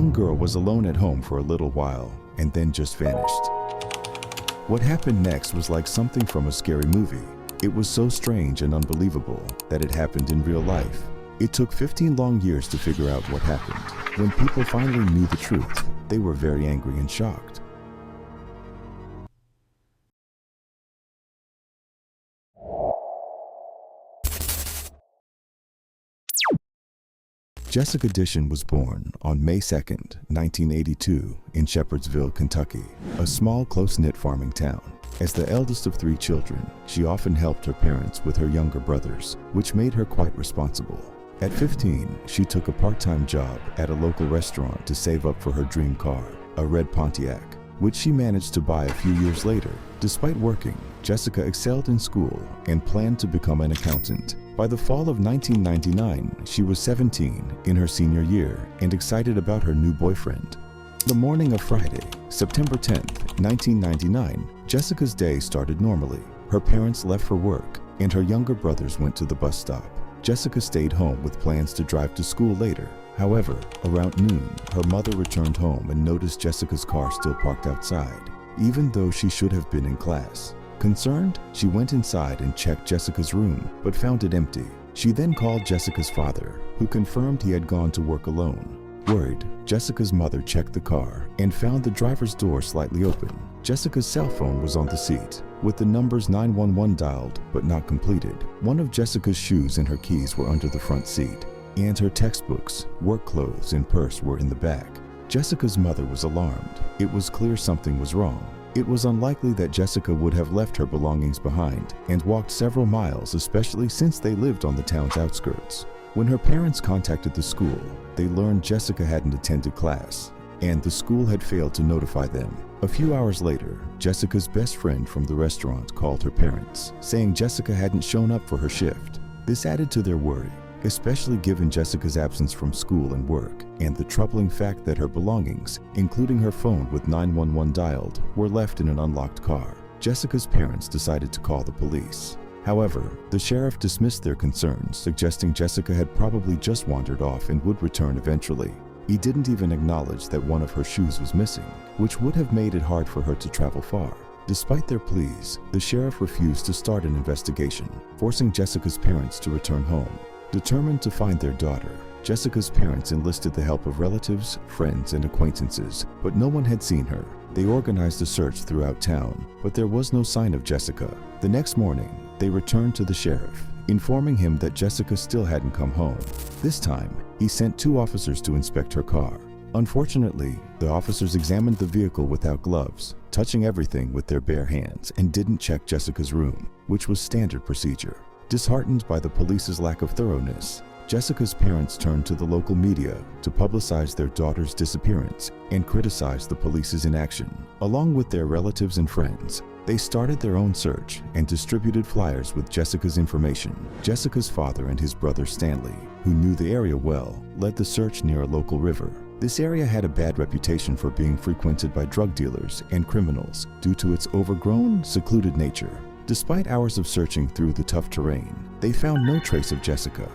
young girl was alone at home for a little while and then just vanished. What happened next was like something from a scary movie. It was so strange and unbelievable that it happened in real life. It took 15 long years to figure out what happened. When people finally knew the truth, they were very angry and shocked. Jessica Dishan was born on May 2, 1982, in Shepherdsville, Kentucky, a small, close-knit farming town. As the eldest of 3 children, she often helped her parents with her younger brothers, which made her quite responsible. At 15, she took a part-time job at a local restaurant to save up for her dream car, a red Pontiac, which she managed to buy a few years later. Despite working, Jessica excelled in school and planned to become an accountant. By the fall of 1999, she was 17 in her senior year and excited about her new boyfriend. The morning of Friday, September 10, 1999, Jessica's day started normally. Her parents left for work and her younger brothers went to the bus stop. Jessica stayed home with plans to drive to school later. However, around noon, her mother returned home and noticed Jessica's car still parked outside, even though she should have been in class. Concerned, she went inside and checked Jessica's room, but found it empty. She then called Jessica's father, who confirmed he had gone to work alone. Worried, Jessica's mother checked the car and found the driver's door slightly open. Jessica's cell phone was on the seat, with the numbers 911 dialed but not completed. One of Jessica's shoes and her keys were under the front seat, and her textbooks, work clothes, and purse were in the back. Jessica's mother was alarmed. It was clear something was wrong. It was unlikely that Jessica would have left her belongings behind and walked several miles, especially since they lived on the town's outskirts. When her parents contacted the school, they learned Jessica hadn't attended class, and the school had failed to notify them. A few hours later, Jessica's best friend from the restaurant called her parents, saying Jessica hadn't shown up for her shift. This added to their worry, especially given Jessica's absence from school and work, and the troubling fact that her belongings, including her phone with 911 dialed, were left in an unlocked car. Jessica's parents decided to call the police. However, the sheriff dismissed their concerns, suggesting Jessica had probably just wandered off and would return eventually. He didn't even acknowledge that one of her shoes was missing, which would have made it hard for her to travel far. Despite their pleas, the sheriff refused to start an investigation, forcing Jessica's parents to return home. Determined to find their daughter, Jessica's parents enlisted the help of relatives, friends, and acquaintances, but no one had seen her. They organized a search throughout town, but there was no sign of Jessica. The next morning, they returned to the sheriff, informing him that Jessica still hadn't come home. This time, he sent 2 officers to inspect her car. Unfortunately, the officers examined the vehicle without gloves, touching everything with their bare hands, and didn't check Jessica's room, which was standard procedure. Disheartened by the police's lack of thoroughness, Jessica's parents turned to the local media to publicize their daughter's disappearance and criticize the police's inaction. Along with their relatives and friends, they started their own search and distributed flyers with Jessica's information. Jessica's father and his brother Stanley, who knew the area well, led the search near a local river. This area had a bad reputation for being frequented by drug dealers and criminals due to its overgrown, secluded nature. Despite hours of searching through the tough terrain, they found no trace of Jessica.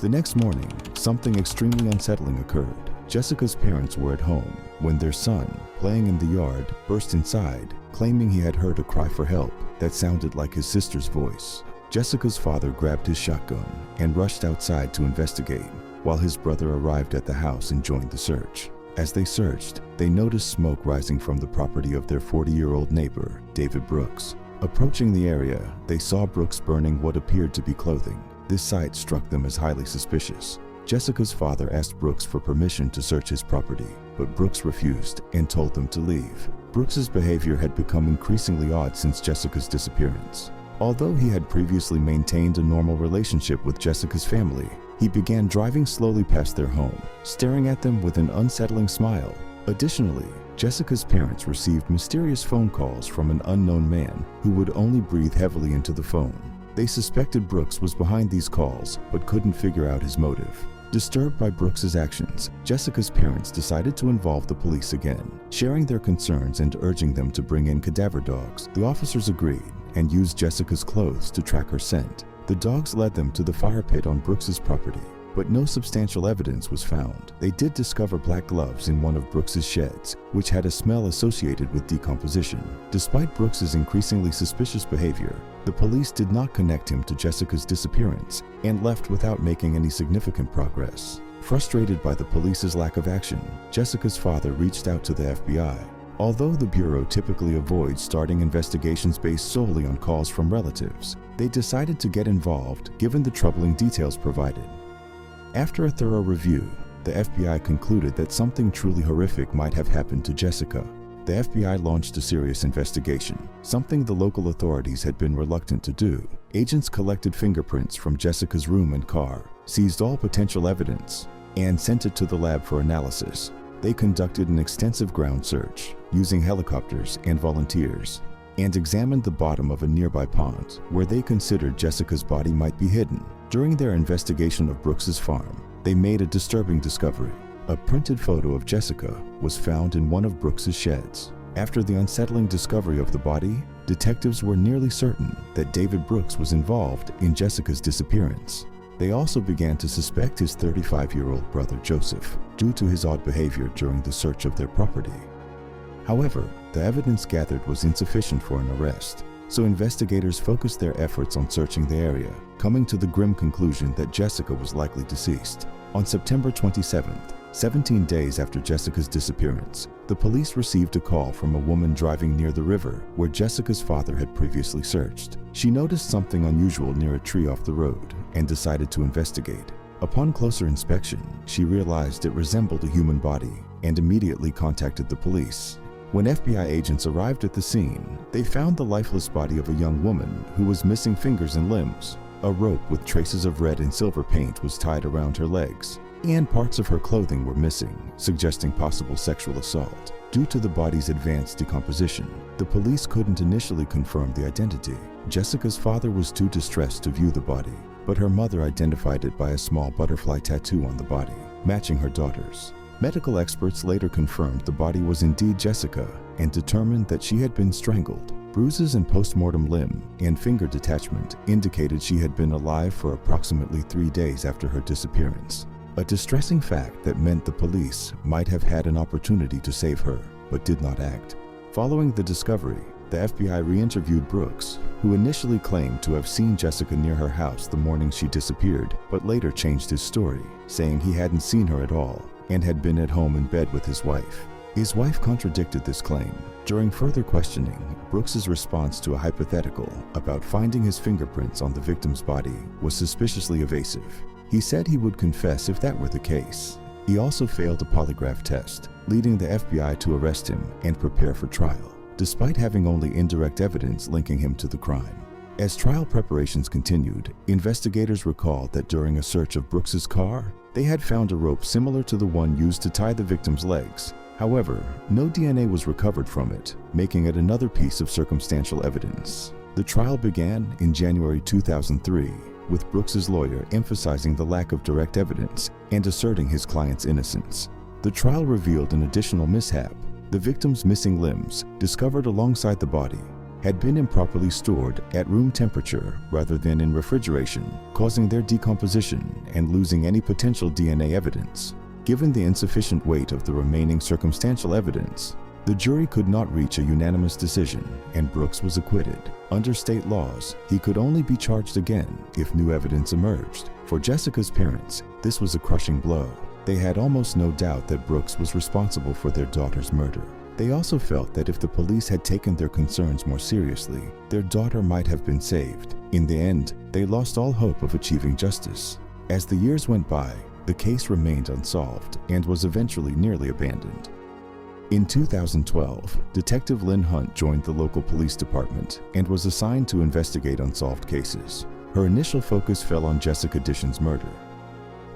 The next morning, something extremely unsettling occurred. Jessica's parents were at home when their son, playing in the yard, burst inside, claiming he had heard a cry for help that sounded like his sister's voice. Jessica's father grabbed his shotgun and rushed outside to investigate, while his brother arrived at the house and joined the search. As they searched, they noticed smoke rising from the property of their 40-year-old neighbor, David Brooks. Approaching the area, they saw Brooks burning what appeared to be clothing. This sight struck them as highly suspicious. Jessica's father asked Brooks for permission to search his property, but Brooks refused and told them to leave. Brooks's behavior had become increasingly odd since Jessica's disappearance. Although he had previously maintained a normal relationship with Jessica's family, he began driving slowly past their home, staring at them with an unsettling smile. Additionally, Jessica's parents received mysterious phone calls from an unknown man who would only breathe heavily into the phone. They suspected Brooks was behind these calls, but couldn't figure out his motive. Disturbed by Brooks's actions, Jessica's parents decided to involve the police again, sharing their concerns and urging them to bring in cadaver dogs. The officers agreed and used Jessica's clothes to track her scent. The dogs led them to the fire pit on Brooks's property. but no substantial evidence was found. They did discover black gloves in one of Brooks's sheds, which had a smell associated with decomposition. Despite Brooks's increasingly suspicious behavior, the police did not connect him to Jessica's disappearance and left without making any significant progress. Frustrated by the police's lack of action, Jessica's father reached out to the FBI. Although the Bureau typically avoids starting investigations based solely on calls from relatives, they decided to get involved given the troubling details provided. After a thorough review, the FBI concluded that something truly horrific might have happened to Jessica. The FBI launched a serious investigation, something the local authorities had been reluctant to do. Agents collected fingerprints from Jessica's room and car, seized all potential evidence, and sent it to the lab for analysis. They conducted an extensive ground search, using helicopters and volunteers, and examined the bottom of a nearby pond where they considered Jessica's body might be hidden. During their investigation of Brooks's farm, they made a disturbing discovery. A printed photo of Jessica was found in one of Brooks's sheds. After the unsettling discovery of the body, detectives were nearly certain that David Brooks was involved in Jessica's disappearance. They also began to suspect his 35-year-old brother Joseph, due to his odd behavior during the search of their property. However, the evidence gathered was insufficient for an arrest, so investigators focused their efforts on searching the area, coming to the grim conclusion that Jessica was likely deceased. On September 27th, 17 days after Jessica's disappearance, the police received a call from a woman driving near the river where Jessica's father had previously searched. She noticed something unusual near a tree off the road and decided to investigate. Upon closer inspection, she realized it resembled a human body and immediately contacted the police. When FBI agents arrived at the scene, they found the lifeless body of a young woman who was missing fingers and limbs. A rope with traces of red and silver paint was tied around her legs, and parts of her clothing were missing, suggesting possible sexual assault. Due to the body's advanced decomposition, the police couldn't initially confirm the identity. Jessica's father was too distressed to view the body, but her mother identified it by a small butterfly tattoo on the body, matching her daughter's. Medical experts later confirmed the body was indeed Jessica and determined that she had been strangled. Bruises and post-mortem limb and finger detachment indicated she had been alive for approximately 3 days after her disappearance. A distressing fact that meant the police might have had an opportunity to save her, but did not act. Following the discovery, the FBI re-interviewed Brooks, who initially claimed to have seen Jessica near her house the morning she disappeared, but later changed his story, saying he hadn't seen her at all and had been at home in bed with his wife. His wife contradicted this claim. During further questioning, Brooks's response to a hypothetical about finding his fingerprints on the victim's body was suspiciously evasive. He said he would confess if that were the case. He also failed a polygraph test, leading the FBI to arrest him and prepare for trial, despite having only indirect evidence linking him to the crime. As trial preparations continued, investigators recalled that during a search of Brooks's car, they had found a rope similar to the one used to tie the victim's legs. However, no DNA was recovered from it, making it another piece of circumstantial evidence. The trial began in January 2003, with Brooks's lawyer emphasizing the lack of direct evidence and asserting his client's innocence. The trial revealed an additional mishap. The victim's missing limbs, discovered alongside the body, had been improperly stored at room temperature rather than in refrigeration, causing their decomposition and losing any potential DNA evidence. Given the insufficient weight of the remaining circumstantial evidence, the jury could not reach a unanimous decision, and Brooks was acquitted. Under state laws, he could only be charged again if new evidence emerged. For Jessica's parents, this was a crushing blow. They had almost no doubt that Brooks was responsible for their daughter's murder. They also felt that if the police had taken their concerns more seriously, their daughter might have been saved. In the end, they lost all hope of achieving justice. As the years went by, the case remained unsolved and was eventually nearly abandoned. In 2012, Detective Lynn Hunt joined the local police department and was assigned to investigate unsolved cases. Her initial focus fell on Jessica Dishan's murder.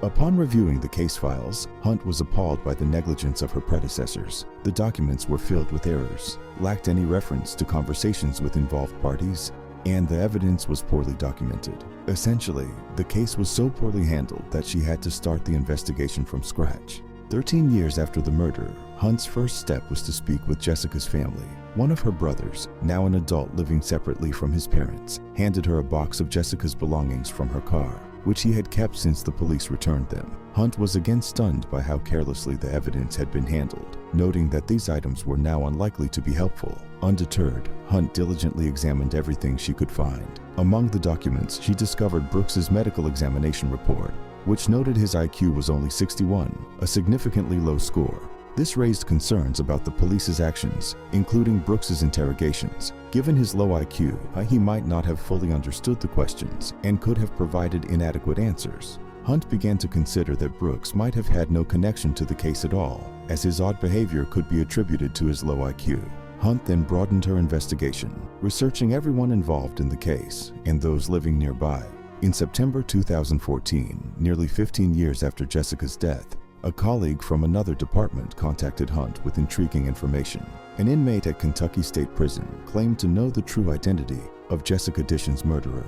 Upon reviewing the case files, Hunt was appalled by the negligence of her predecessors. The documents were filled with errors, lacked any reference to conversations with involved parties, and the evidence was poorly documented. Essentially, the case was so poorly handled that she had to start the investigation from scratch. 13 years after the murder, Hunt's first step was to speak with Jessica's family. One of her brothers, now an adult living separately from his parents, handed her a box of Jessica's belongings from her car. which he had kept since the police returned them. Hunt was again stunned by how carelessly the evidence had been handled, noting that these items were now unlikely to be helpful. Undeterred, Hunt diligently examined everything she could find. Among the documents, she discovered Brooks's medical examination report, which noted his IQ was only 61, a significantly low score. This raised concerns about the police's actions, including Brooks's interrogations. Given his low IQ, he might not have fully understood the questions and could have provided inadequate answers. Hunt began to consider that Brooks might have had no connection to the case at all, as his odd behavior could be attributed to his low IQ. Hunt then broadened her investigation, researching everyone involved in the case and those living nearby. In September 2014, nearly 15 years after Jessica's death, a colleague from another department contacted Hunt with intriguing information. An inmate at Kentucky State Prison claimed to know the true identity of Jessica Dishan's murderer.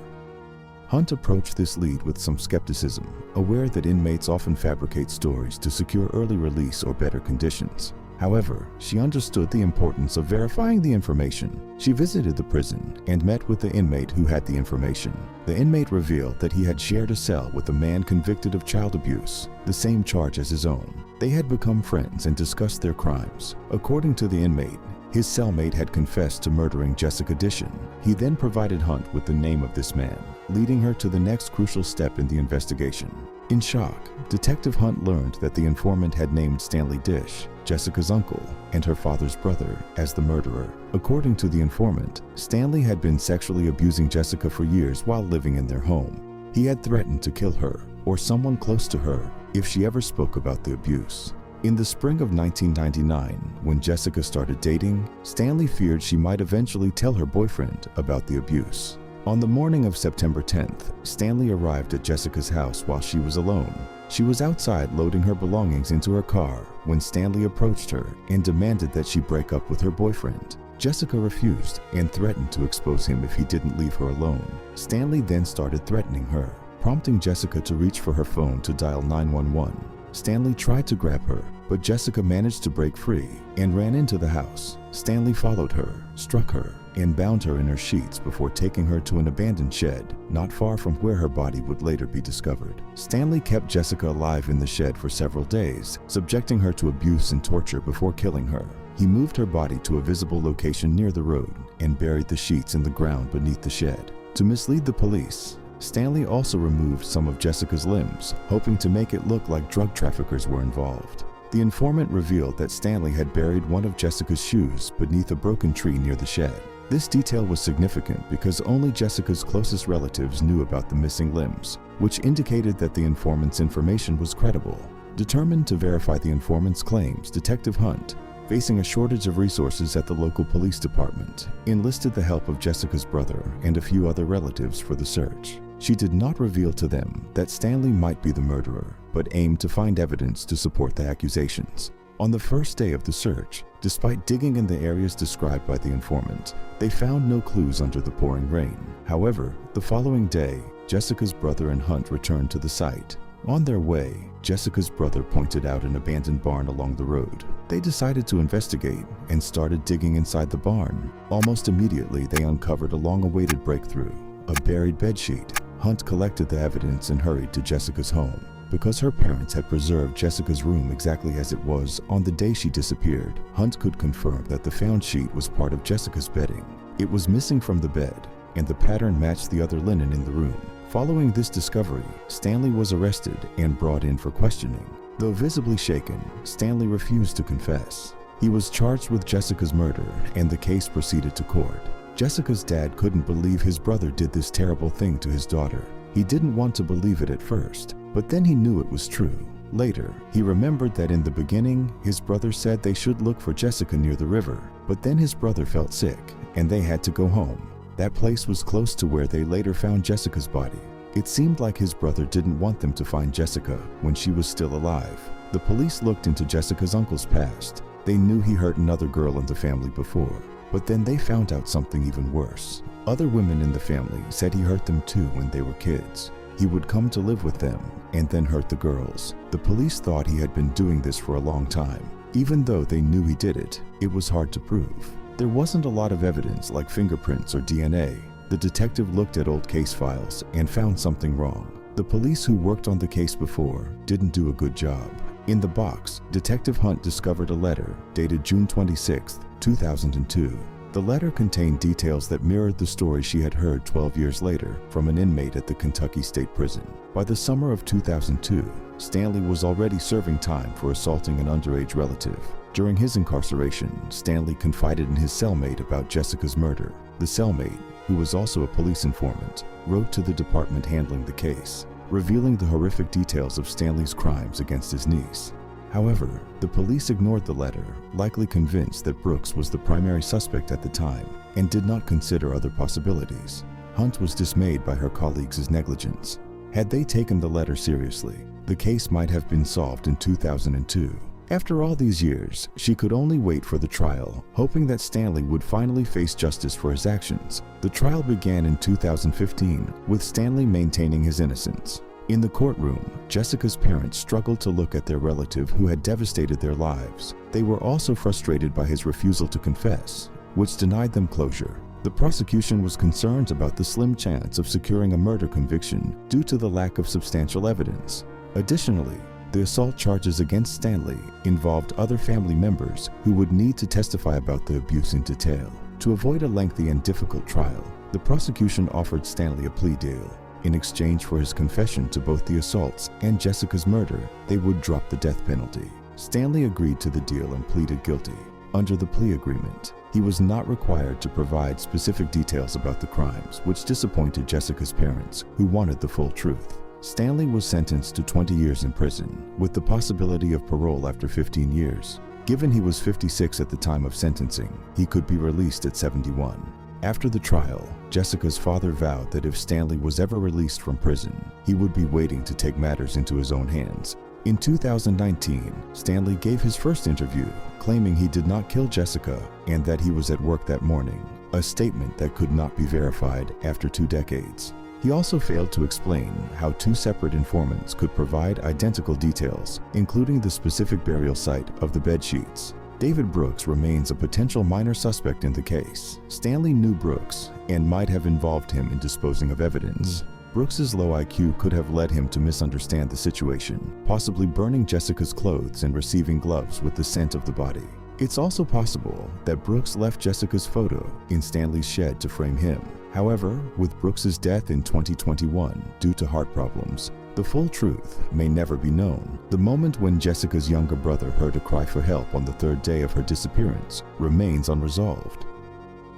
Hunt approached this lead with some skepticism, aware that inmates often fabricate stories to secure early release or better conditions. However, she understood the importance of verifying the information. She visited the prison and met with the inmate who had the information. The inmate revealed that he had shared a cell with a man convicted of child abuse, the same charge as his own. They had become friends and discussed their crimes. According to the inmate, his cellmate had confessed to murdering Jessica Dishan. He then provided Hunt with the name of this man, leading her to the next crucial step in the investigation. In shock, Detective Hunt learned that the informant had named Stanley Dish, Jessica's uncle, and her father's brother, as the murderer. According to the informant, Stanley had been sexually abusing Jessica for years while living in their home. He had threatened to kill her, or someone close to her, if she ever spoke about the abuse. In the spring of 1999, when Jessica started dating, Stanley feared she might eventually tell her boyfriend about the abuse. On the morning of September 10th, Stanley arrived at Jessica's house while she was alone. She was outside loading her belongings into her car when Stanley approached her and demanded that she break up with her boyfriend. Jessica refused and threatened to expose him if he didn't leave her alone. Stanley then started threatening her, prompting Jessica to reach for her phone to dial 911. Stanley tried to grab her, but Jessica managed to break free and ran into the house. Stanley followed her, struck her, and bound her in her sheets before taking her to an abandoned shed not far from where her body would later be discovered. Stanley kept Jessica alive in the shed for several days, subjecting her to abuse and torture before killing her. He moved her body to a visible location near the road and buried the sheets in the ground beneath the shed. To mislead the police, Stanley also removed some of Jessica's limbs, hoping to make it look like drug traffickers were involved. The informant revealed that Stanley had buried one of Jessica's shoes beneath a broken tree near the shed. This detail was significant because only Jessica's closest relatives knew about the missing limbs, which indicated that the informant's information was credible. Determined to verify the informant's claims, Detective Hunt, facing a shortage of resources at the local police department, enlisted the help of Jessica's brother and a few other relatives for the search. She did not reveal to them that Stanley might be the murderer, but aimed to find evidence to support the accusations. On the first day of the search, despite digging in the areas described by the informant, they found no clues under the pouring rain. However, the following day, Jessica's brother and Hunt returned to the site. On their way, Jessica's brother pointed out an abandoned barn along the road. They decided to investigate and started digging inside the barn. Almost immediately, they uncovered a long-awaited breakthrough, a buried bedsheet. Hunt collected the evidence and hurried to Jessica's home. Because her parents had preserved Jessica's room exactly as it was on the day she disappeared, Hunt could confirm that the found sheet was part of Jessica's bedding. It was missing from the bed, and the pattern matched the other linen in the room. Following this discovery, Stanley was arrested and brought in for questioning. Though visibly shaken, Stanley refused to confess. He was charged with Jessica's murder, and the case proceeded to court. Jessica's dad couldn't believe his brother did this terrible thing to his daughter. He didn't want to believe it at first, but then he knew it was true. Later, he remembered that in the beginning, his brother said they should look for Jessica near the river, but then his brother felt sick, and they had to go home. That place was close to where they later found Jessica's body. It seemed like his brother didn't want them to find Jessica when she was still alive. The police looked into Jessica's uncle's past. They knew he hurt another girl in the family before, but then they found out something even worse. Other women in the family said he hurt them too when they were kids. He would come to live with them and then hurt the girls. The police thought he had been doing this for a long time. Even though they knew he did it, it was hard to prove. There wasn't a lot of evidence like fingerprints or DNA. The detective looked at old case files and found something wrong. The police who worked on the case before didn't do a good job. In the box, Detective Hunt discovered a letter dated June 26, 2002. The letter contained details that mirrored the story she had heard 12 years later from an inmate at the Kentucky State Prison. By the summer of 2002, Stanley was already serving time for assaulting an underage relative. During his incarceration, Stanley confided in his cellmate about Jessica's murder. The cellmate, who was also a police informant, wrote to the department handling the case, revealing the horrific details of Stanley's crimes against his niece. However, the police ignored the letter, likely convinced that Brooks was the primary suspect at the time and did not consider other possibilities. Hunt was dismayed by her colleagues' negligence. Had they taken the letter seriously, the case might have been solved in 2002. After all these years, she could only wait for the trial, hoping that Stanley would finally face justice for his actions. The trial began in 2015, with Stanley maintaining his innocence. In the courtroom, Jessica's parents struggled to look at their relative who had devastated their lives. They were also frustrated by his refusal to confess, which denied them closure. The prosecution was concerned about the slim chance of securing a murder conviction due to the lack of substantial evidence. Additionally, the assault charges against Stanley involved other family members who would need to testify about the abuse in detail. To avoid a lengthy and difficult trial, the prosecution offered Stanley a plea deal. In exchange for his confession to both the assaults and Jessica's murder, they would drop the death penalty. Stanley agreed to the deal and pleaded guilty. Under the plea agreement, he was not required to provide specific details about the crimes, which disappointed Jessica's parents, who wanted the full truth. Stanley was sentenced to 20 years in prison, with the possibility of parole after 15 years. Given he was 56 at the time of sentencing, he could be released at 71. After the trial, Jessica's father vowed that if Stanley was ever released from prison, he would be waiting to take matters into his own hands. In 2019, Stanley gave his first interview, claiming he did not kill Jessica and that he was at work that morning, a statement that could not be verified after 2 decades. He also failed to explain how 2 separate informants could provide identical details, including the specific burial site of the bedsheets. David Brooks remains a potential minor suspect in the case. Stanley knew Brooks and might have involved him in disposing of evidence. Brooks's low IQ could have led him to misunderstand the situation, possibly burning Jessica's clothes and receiving gloves with the scent of the body. It's also possible that Brooks left Jessica's photo in Stanley's shed to frame him. However, with Brooks's death in 2021 due to heart problems, the full truth may never be known. The moment when Jessica's younger brother heard a cry for help on the 3rd day of her disappearance remains unresolved.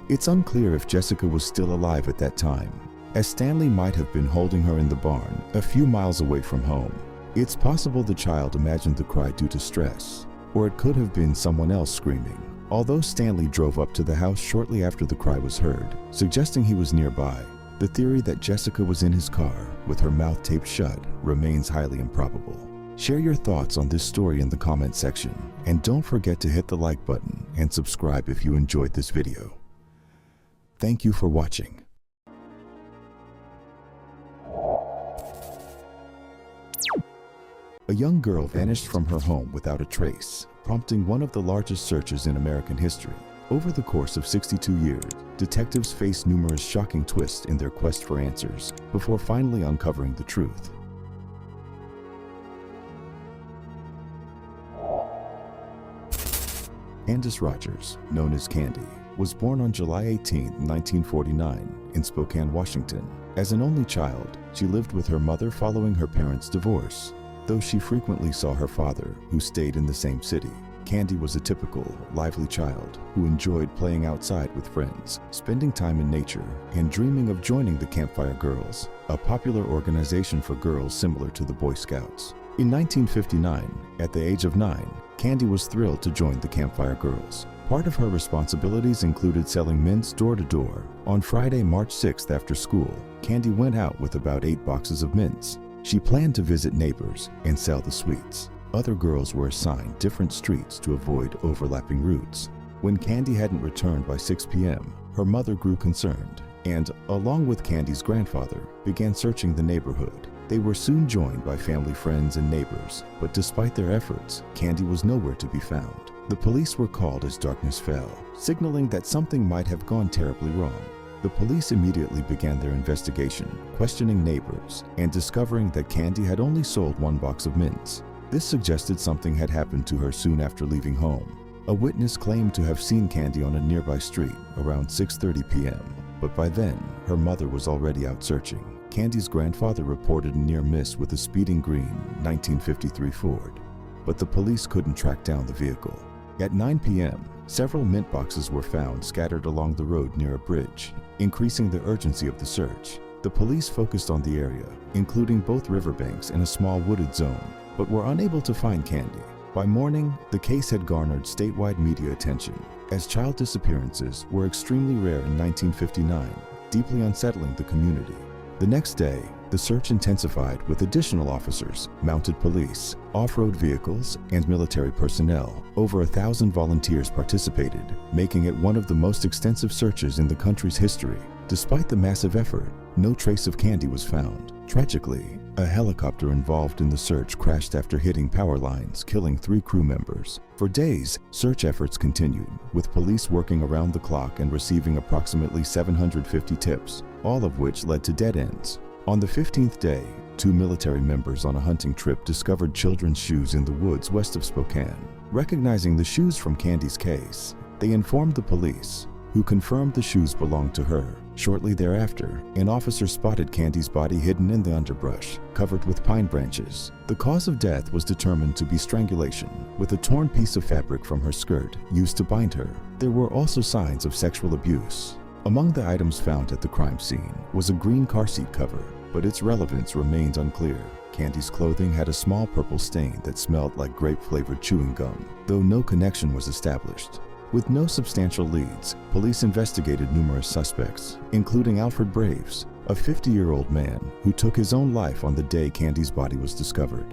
It's unclear if Jessica was still alive at that time, as Stanley might have been holding her in the barn a few miles away from home. It's possible the child imagined the cry due to stress, or it could have been someone else screaming. Although Stanley drove up to the house shortly after the cry was heard, suggesting he was nearby, the theory that Jessica was in his car with her mouth taped shut remains highly improbable. Share your thoughts on this story in the comment section, and don't forget to hit the like button and subscribe if you enjoyed this video. Thank you for watching. A young girl vanished from her home without a trace, prompting one of the largest searches in American history. Over the course of 62 years, detectives faced numerous shocking twists in their quest for answers before finally uncovering the truth. Candace Rogers, known as Candy, was born on July 18, 1949, in Spokane, Washington. As an only child, she lived with her mother following her parents' divorce. Though she frequently saw her father, who stayed in the same city, Candy was a typical, lively child who enjoyed playing outside with friends, spending time in nature, and dreaming of joining the Campfire Girls, a popular organization for girls similar to the Boy Scouts. In 1959, at the age of 9, Candy was thrilled to join the Campfire Girls. Part of her responsibilities included selling mints door to door. On Friday, March 6th after school, Candy went out with about 8 boxes of mints. She planned to visit neighbors and sell the sweets. Other girls were assigned different streets to avoid overlapping routes. When Candy hadn't returned by 6 p.m., her mother grew concerned and, along with Candy's grandfather, began searching the neighborhood. They were soon joined by family friends and neighbors, but despite their efforts, Candy was nowhere to be found. The police were called as darkness fell, signaling that something might have gone terribly wrong. The police immediately began their investigation, questioning neighbors and discovering that Candy had only sold one box of mints. This suggested something had happened to her soon after leaving home. A witness claimed to have seen Candy on a nearby street around 6:30 p.m., but by then, her mother was already out searching. Candy's grandfather reported a near miss with a speeding green 1953 Ford, but the police couldn't track down the vehicle. At 9 p.m., several mint boxes were found scattered along the road near a bridge, increasing the urgency of the search. The police focused on the area, including both riverbanks and a small wooded zone, but were unable to find Candy. By morning, the case had garnered statewide media attention, as child disappearances were extremely rare in 1959, deeply unsettling the community. The next day, the search intensified with additional officers, mounted police, off-road vehicles, and military personnel. Over 1,000 volunteers participated, making it one of the most extensive searches in the country's history. Despite the massive effort, no trace of Candy was found. Tragically, a helicopter involved in the search crashed after hitting power lines, killing 3 crew members. For days, search efforts continued, with police working around the clock and receiving approximately 750 tips, all of which led to dead ends. On the 15th day, 2 military members on a hunting trip discovered children's shoes in the woods west of Spokane. Recognizing the shoes from Candy's case, they informed the police, who confirmed the shoes belonged to her. Shortly thereafter, an officer spotted Candy's body hidden in the underbrush, covered with pine branches. The cause of death was determined to be strangulation, with a torn piece of fabric from her skirt used to bind her. There were also signs of sexual abuse. Among the items found at the crime scene was a green car seat cover, but its relevance remains unclear. Candy's clothing had a small purple stain that smelled like grape-flavored chewing gum, though no connection was established. With no substantial leads, police investigated numerous suspects, including Alfred Braves, a 50-year-old man who took his own life on the day Candy's body was discovered.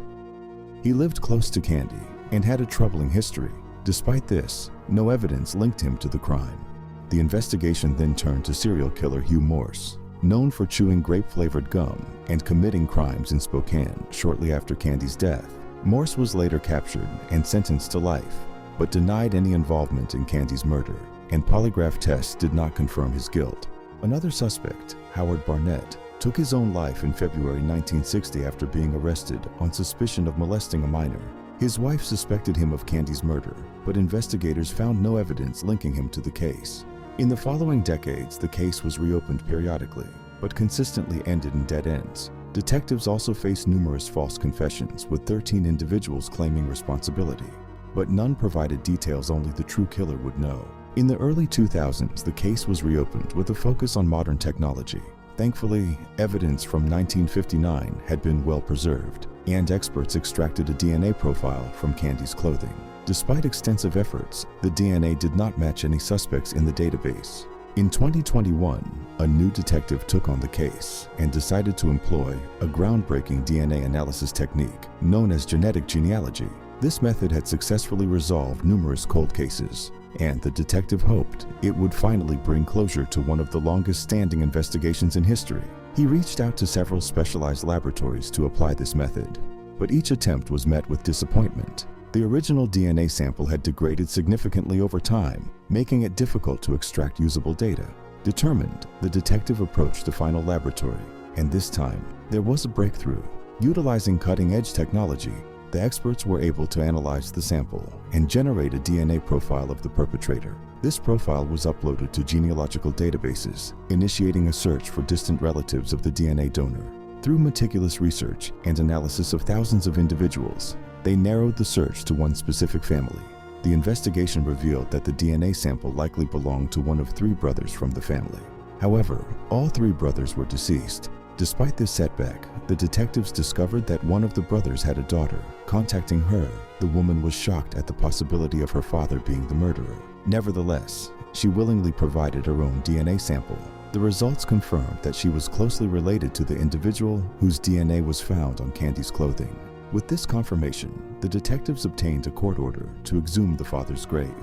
He lived close to Candy and had a troubling history. Despite this, no evidence linked him to the crime. The investigation then turned to serial killer Hugh Morse, known for chewing grape-flavored gum and committing crimes in Spokane shortly after Candy's death. Morse was later captured and sentenced to life, but denied any involvement in Candy's murder, and polygraph tests did not confirm his guilt. Another suspect, Howard Barnett, took his own life in February 1960 after being arrested on suspicion of molesting a minor. His wife suspected him of Candy's murder, but investigators found no evidence linking him to the case. In the following decades, the case was reopened periodically, but consistently ended in dead ends. Detectives also faced numerous false confessions, with 13 individuals claiming responsibility, but none provided details only the true killer would know. In the early 2000s, the case was reopened with a focus on modern technology. Thankfully, evidence from 1959 had been well preserved, and experts extracted a DNA profile from Candy's clothing. Despite extensive efforts, the DNA did not match any suspects in the database. In 2021, a new detective took on the case and decided to employ a groundbreaking DNA analysis technique known as genetic genealogy. This method had successfully resolved numerous cold cases, and the detective hoped it would finally bring closure to one of the longest-standing investigations in history. He reached out to several specialized laboratories to apply this method, but each attempt was met with disappointment. The original DNA sample had degraded significantly over time, making it difficult to extract usable data. Determined, the detective approached a final laboratory, and this time, there was a breakthrough. Utilizing cutting-edge technology, the experts were able to analyze the sample and generate a DNA profile of the perpetrator. This profile was uploaded to genealogical databases, initiating a search for distant relatives of the DNA donor. Through meticulous research and analysis of thousands of individuals, they narrowed the search to one specific family. The investigation revealed that the DNA sample likely belonged to one of 3 brothers from the family. However, all 3 brothers were deceased. Despite this setback, the detectives discovered that one of the brothers had a daughter. Contacting her, the woman was shocked at the possibility of her father being the murderer. Nevertheless, she willingly provided her own DNA sample. The results confirmed that she was closely related to the individual whose DNA was found on Candy's clothing. With this confirmation, the detectives obtained a court order to exhume the father's grave.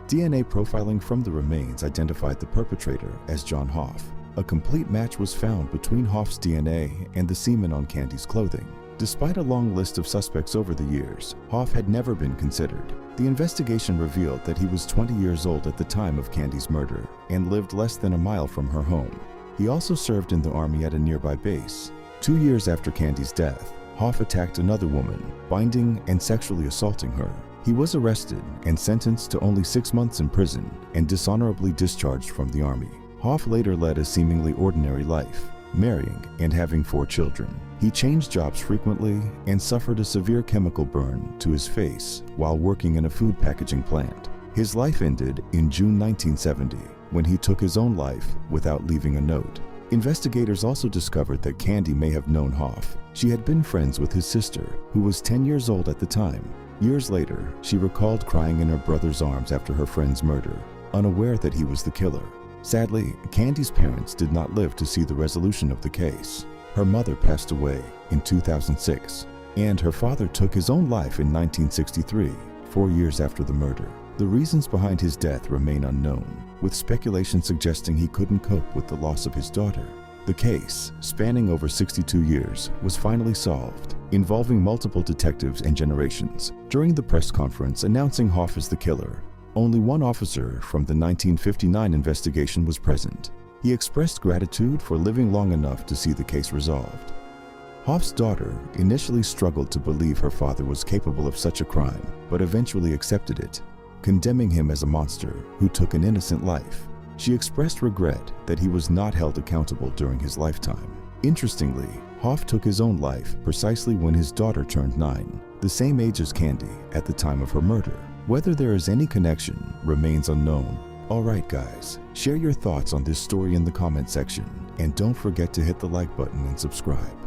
DNA profiling from the remains identified the perpetrator as John Hoff. A complete match was found between Hoff's DNA and the semen on Candy's clothing. Despite a long list of suspects over the years, Hoff had never been considered. The investigation revealed that he was 20 years old at the time of Candy's murder and lived less than a mile from her home. He also served in the army at a nearby base. 2 years after Candy's death, Hoff attacked another woman, binding and sexually assaulting her. He was arrested and sentenced to only 6 months in prison and dishonorably discharged from the army. Hoff later led a seemingly ordinary life, marrying and having 4 children. He changed jobs frequently and suffered a severe chemical burn to his face while working in a food packaging plant. His life ended in June 1970 when he took his own life without leaving a note. Investigators also discovered that Candy may have known Hoff. She had been friends with his sister, who was 10 years old at the time. Years later, she recalled crying in her brother's arms after her friend's murder, unaware that he was the killer. Sadly, Candy's parents did not live to see the resolution of the case. Her mother passed away in 2006, and her father took his own life in 1963, 4 years after the murder. The reasons behind his death remain unknown, with speculation suggesting he couldn't cope with the loss of his daughter. The case, spanning over 62 years, was finally solved, involving multiple detectives and generations. During the press conference announcing Hoff as the killer, only one officer from the 1959 investigation was present. He expressed gratitude for living long enough to see the case resolved. Hoff's daughter initially struggled to believe her father was capable of such a crime, but eventually accepted it, condemning him as a monster who took an innocent life. She expressed regret that he was not held accountable during his lifetime. Interestingly, Hoff took his own life precisely when his daughter turned 9, the same age as Candy at the time of her murder. Whether there is any connection remains unknown. Alright guys, share your thoughts on this story in the comment section, and don't forget to hit the like button and subscribe.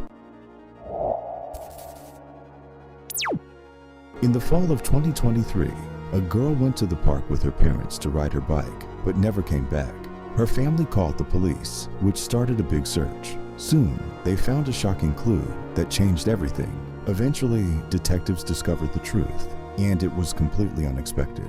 In the fall of 2023, a girl went to the park with her parents to ride her bike, but never came back. Her family called the police, which started a big search. Soon, they found a shocking clue that changed everything. Eventually, detectives discovered the truth, and it was completely unexpected.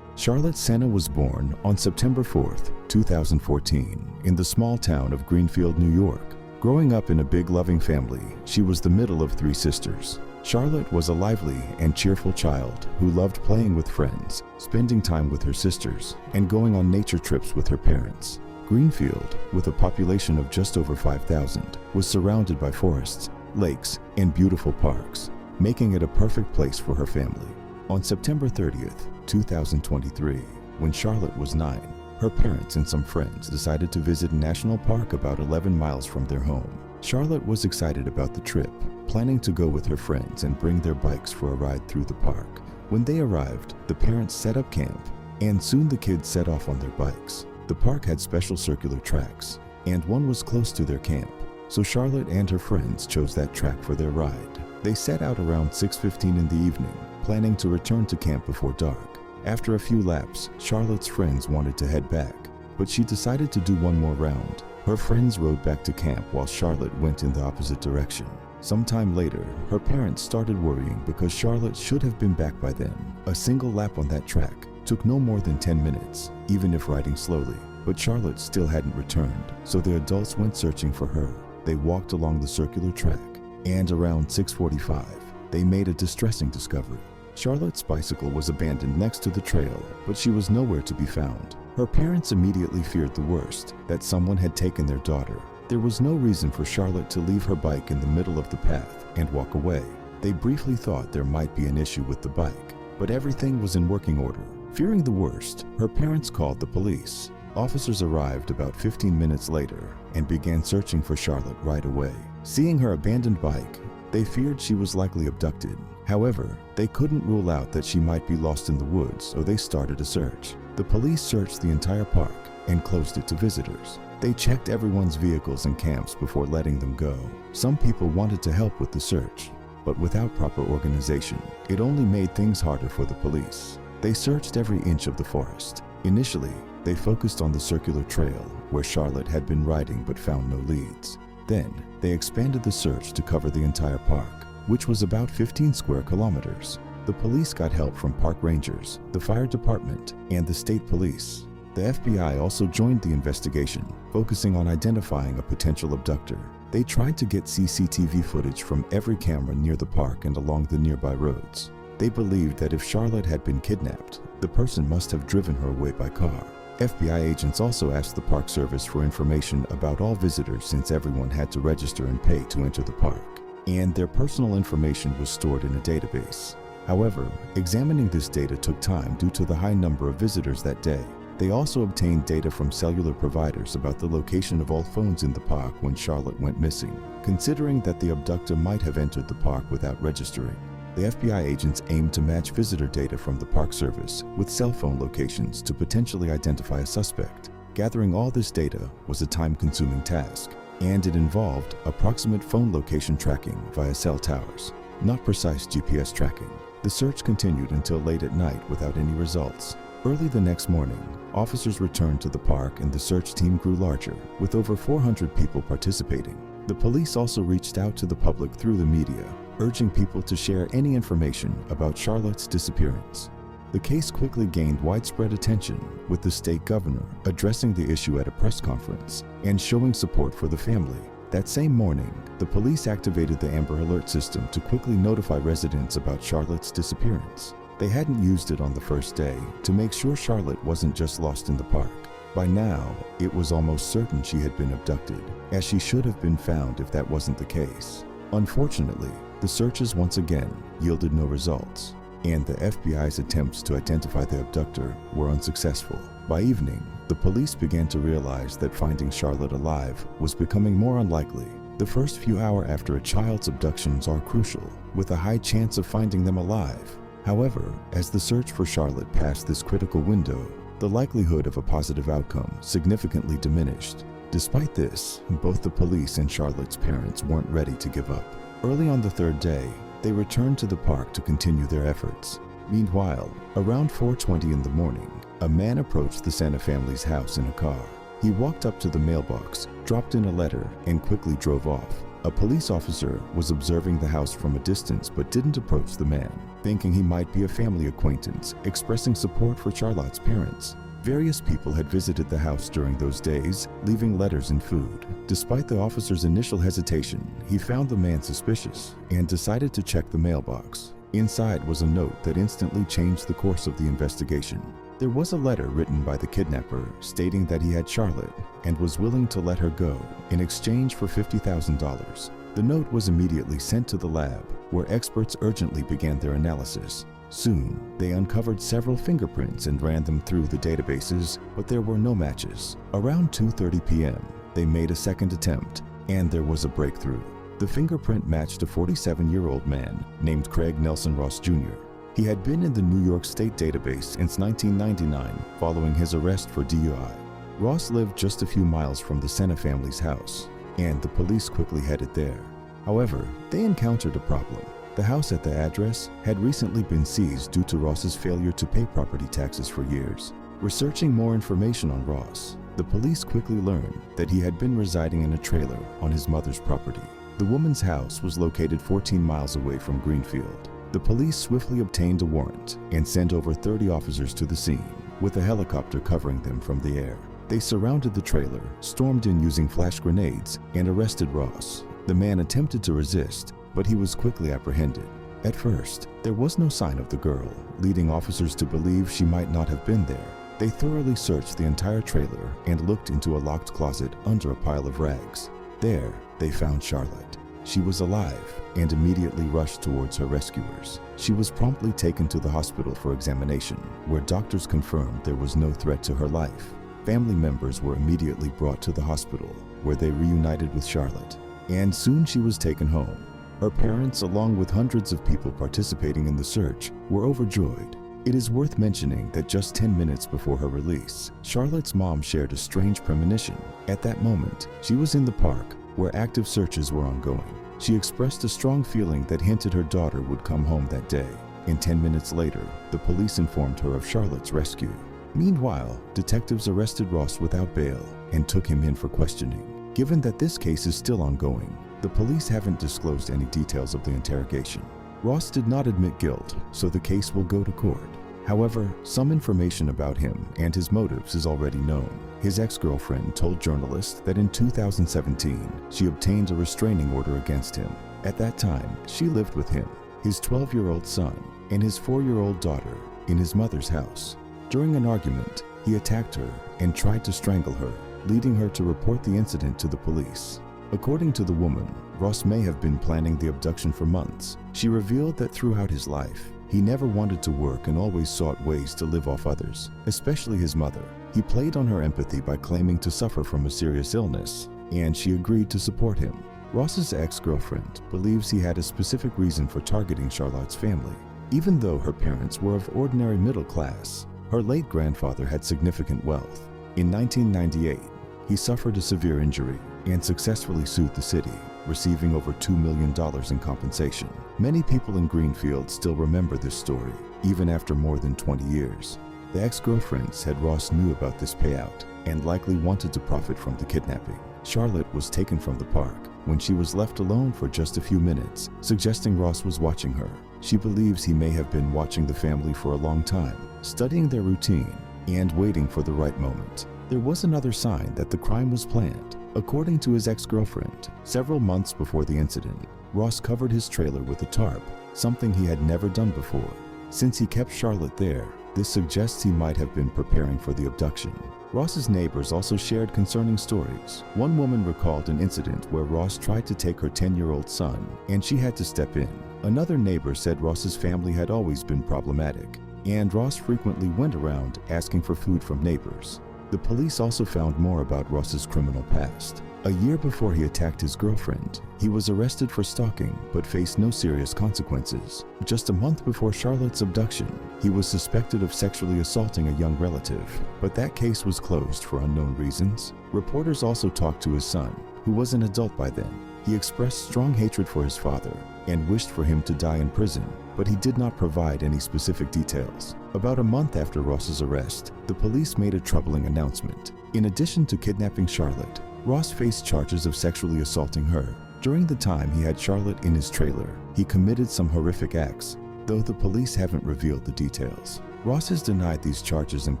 Charlotte Sena was born on September 4, 2014, in the small town of Greenfield, New York. Growing up in a big, loving family, she was the middle of 3 sisters. Charlotte was a lively and cheerful child who loved playing with friends, spending time with her sisters, and going on nature trips with her parents. Greenfield, with a population of just over 5,000, was surrounded by forests, lakes, and beautiful parks, making it a perfect place for her family. On September 30th, 2023, when Charlotte was 9, her parents and some friends decided to visit a national park about 11 miles from their home. Charlotte was excited about the trip, planning to go with her friends and bring their bikes for a ride through the park. When they arrived, the parents set up camp, and soon the kids set off on their bikes. The park had special circular tracks, and one was close to their camp, so Charlotte and her friends chose that track for their ride. They set out around 6:15 in the evening, planning to return to camp before dark. After a few laps, Charlotte's friends wanted to head back, but she decided to do one more round. Her friends rode back to camp while Charlotte went in the opposite direction. Sometime later, her parents started worrying because Charlotte should have been back by then. A single lap on that track took no more than 10 minutes, even if riding slowly, but Charlotte still hadn't returned, so the adults went searching for her. They walked along the circular track, and around 6:45, they made a distressing discovery. Charlotte's bicycle was abandoned next to the trail, but she was nowhere to be found. Her parents immediately feared the worst, that someone had taken their daughter. There was no reason for Charlotte to leave her bike in the middle of the path and walk away. They briefly thought there might be an issue with the bike, but everything was in working order. Fearing the worst, her parents called the police. Officers arrived about 15 minutes later and began searching for Charlotte right away. Seeing her abandoned bike, they feared she was likely abducted. However, they couldn't rule out that she might be lost in the woods, so they started a search. The police searched the entire park and closed it to visitors. They checked everyone's vehicles and camps before letting them go. Some people wanted to help with the search, but without proper organization, it only made things harder for the police. They searched every inch of the forest. Initially, they focused on the circular trail where Charlotte had been riding but found no leads. Then, they expanded the search to cover the entire park, which was about 15 square kilometers. The police got help from park rangers, the fire department, and the state police. The FBI also joined the investigation, focusing on identifying a potential abductor. They tried to get CCTV footage from every camera near the park and along the nearby roads. They believed that if Charlotte had been kidnapped, the person must have driven her away by car. FBI agents also asked the Park Service for information about all visitors since everyone had to register and pay to enter the park, and their personal information was stored in a database. However, examining this data took time due to the high number of visitors that day. They also obtained data from cellular providers about the location of all phones in the park when Charlotte went missing, considering that the abductor might have entered the park without registering. The FBI agents aimed to match visitor data from the Park Service with cell phone locations to potentially identify a suspect. Gathering all this data was a time-consuming task, and it involved approximate phone location tracking via cell towers, not precise GPS tracking. The search continued until late at night without any results. Early the next morning, officers returned to the park and the search team grew larger, with over 400 people participating. The police also reached out to the public through the media, urging people to share any information about Charlotte's disappearance. The case quickly gained widespread attention, with the state governor addressing the issue at a press conference and showing support for the family. That same morning, the police activated the Amber Alert system to quickly notify residents about Charlotte's disappearance. They hadn't used it on the first day to make sure Charlotte wasn't just lost in the park. By now, it was almost certain she had been abducted, as she should have been found if that wasn't the case. Unfortunately, the searches once again yielded no results, and the FBI's attempts to identify the abductor were unsuccessful. By evening, the police began to realize that finding Charlotte alive was becoming more unlikely. The first few hours after a child's abductions are crucial, with a high chance of finding them alive. However, as the search for Charlotte passed this critical window, the likelihood of a positive outcome significantly diminished. Despite this, both the police and Charlotte's parents weren't ready to give up. Early on the third day, they returned to the park to continue their efforts. Meanwhile, around 4:20 in the morning, a man approached the Sena family's house in a car. He walked up to the mailbox, dropped in a letter, and quickly drove off. A police officer was observing the house from a distance but didn't approach the man, thinking he might be a family acquaintance, expressing support for Charlotte's parents. Various people had visited the house during those days, leaving letters and food. Despite the officer's initial hesitation, he found the man suspicious and decided to check the mailbox. Inside was a note that instantly changed the course of the investigation. There was a letter written by the kidnapper stating that he had Charlotte and was willing to let her go in exchange for $50,000. The note was immediately sent to the lab, where experts urgently began their analysis. Soon, they uncovered several fingerprints and ran them through the databases, but there were no matches. Around 2:30 p.m., they made a second attempt, and there was a breakthrough. The fingerprint matched a 47-year-old man named Craig Nelson Ross Jr. He had been in the New York State database since 1999 following his arrest for DUI. Ross lived just a few miles from the Sena family's house, and the police quickly headed there. However, they encountered a problem. The house at the address had recently been seized due to Ross's failure to pay property taxes for years. Researching more information on Ross, the police quickly learned that he had been residing in a trailer on his mother's property. The woman's house was located 14 miles away from Greenfield. The police swiftly obtained a warrant and sent over 30 officers to the scene, with a helicopter covering them from the air. They surrounded the trailer, stormed in using flash grenades, and arrested Ross. The man attempted to resist, but he was quickly apprehended. At first, there was no sign of the girl, leading officers to believe she might not have been there. They thoroughly searched the entire trailer and looked into a locked closet under a pile of rags. There, they found Charlotte. She was alive and immediately rushed towards her rescuers. She was promptly taken to the hospital for examination, where doctors confirmed there was no threat to her life. Family members were immediately brought to the hospital, where they reunited with Charlotte, and soon she was taken home. Her parents, along with hundreds of people participating in the search, were overjoyed. It is worth mentioning that just 10 minutes before her release, Charlotte's mom shared a strange premonition. At that moment, she was in the park, where active searches were ongoing. She expressed a strong feeling that hinted her daughter would come home that day. And 10 minutes later, the police informed her of Charlotte's rescue. Meanwhile, detectives arrested Ross without bail and took him in for questioning. Given that this case is still ongoing, the police haven't disclosed any details of the interrogation. Ross did not admit guilt, so the case will go to court. However, some information about him and his motives is already known. His ex-girlfriend told journalists that in 2017, she obtained a restraining order against him. At that time, she lived with him, his 12-year-old son, and his 4-year-old daughter in his mother's house. During an argument, he attacked her and tried to strangle her, leading her to report the incident to the police. According to the woman, Ross may have been planning the abduction for months. She revealed that throughout his life, he never wanted to work and always sought ways to live off others, especially his mother. He played on her empathy by claiming to suffer from a serious illness, and she agreed to support him. Ross's ex-girlfriend believes he had a specific reason for targeting Charlotte's family. Even though her parents were of ordinary middle class, her late grandfather had significant wealth. In 1998, he suffered a severe injury and successfully sued the city, receiving over $2 million in compensation. Many people in Greenfield still remember this story, even after more than 20 years. The ex-girlfriend said Ross knew about this payout and likely wanted to profit from the kidnapping. Charlotte was taken from the park when she was left alone for just a few minutes, suggesting Ross was watching her. She believes he may have been watching the family for a long time, studying their routine and waiting for the right moment. There was another sign that the crime was planned. According to his ex-girlfriend, several months before the incident, Ross covered his trailer with a tarp, something he had never done before. Since he kept Charlotte there, this suggests he might have been preparing for the abduction. Ross's neighbors also shared concerning stories. One woman recalled an incident where Ross tried to take her 10-year-old son, and she had to step in. Another neighbor said Ross's family had always been problematic, and Ross frequently went around asking for food from neighbors. The police also found more about Ross's criminal past. A year before he attacked his girlfriend, he was arrested for stalking but faced no serious consequences. Just a month before Charlotte's abduction, he was suspected of sexually assaulting a young relative, but that case was closed for unknown reasons. Reporters also talked to his son, who was an adult by then. He expressed strong hatred for his father and wished for him to die in prison, but he did not provide any specific details. About a month after Ross's arrest, the police made a troubling announcement. In addition to kidnapping Charlotte, Ross faced charges of sexually assaulting her. During the time he had Charlotte in his trailer, he committed some horrific acts, though the police haven't revealed the details. Ross has denied these charges and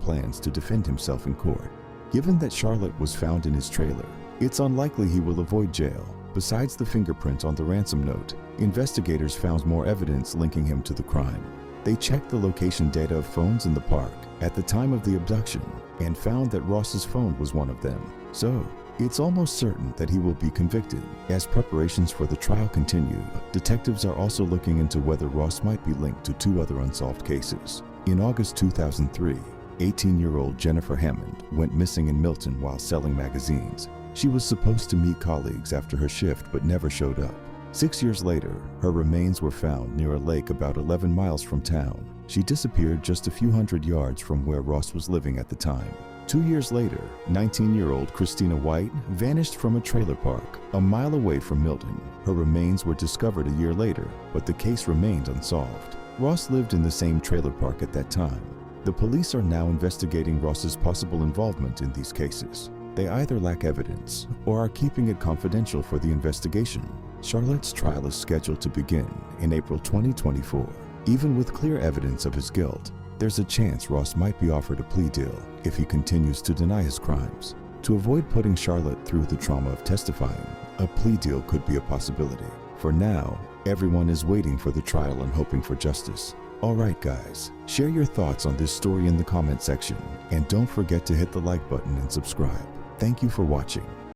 plans to defend himself in court. Given that Charlotte was found in his trailer, it's unlikely he will avoid jail. Besides the fingerprint on the ransom note, investigators found more evidence linking him to the crime. They checked the location data of phones in the park at the time of the abduction and found that Ross's phone was one of them. So, it's almost certain that he will be convicted. As preparations for the trial continue, detectives are also looking into whether Ross might be linked to 2 other unsolved cases. In August 2003, 18-year-old Jennifer Hammond went missing in Milton while selling magazines. She was supposed to meet colleagues after her shift but never showed up. 6 years later, her remains were found near a lake about 11 miles from town. She disappeared just a few hundred yards from where Ross was living at the time. 2 years later, 19-year-old Christina White vanished from a trailer park a mile away from Milton. Her remains were discovered a year later, but the case remained unsolved. Ross lived in the same trailer park at that time. The police are now investigating Ross's possible involvement in these cases. They either lack evidence or are keeping it confidential for the investigation. Charlotte's trial is scheduled to begin in April 2024. Even with clear evidence of his guilt, there's a chance Ross might be offered a plea deal if he continues to deny his crimes. To avoid putting Charlotte through the trauma of testifying, a plea deal could be a possibility. For now, everyone is waiting for the trial and hoping for justice. Alright guys, share your thoughts on this story in the comment section, and don't forget to hit the like button and subscribe. Thank you for watching.